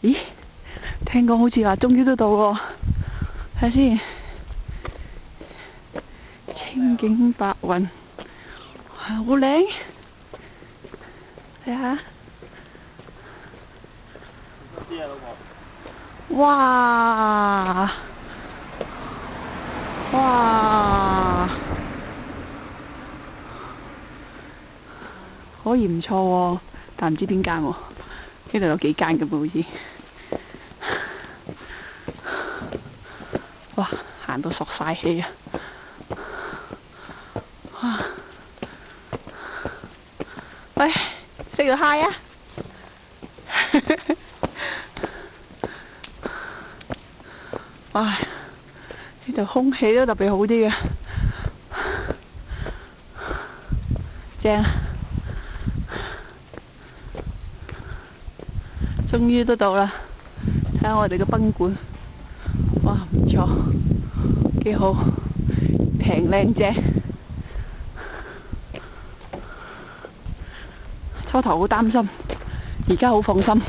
咦？聽講好似話終於都到喎，睇下先。青景白雲，好靚，睇下。哇！哇！可以唔錯喎，但唔知邊間喎。呢度有幾間嘅噃，好似。哇！行到索晒氣啊！喂，say 個 hi 啊！哇！呢度空氣都特別好啲嘅，正！終於都到啦！睇下我哋嘅賓館，哇，唔錯，幾好，平靚正。初頭好擔心，而家好放心。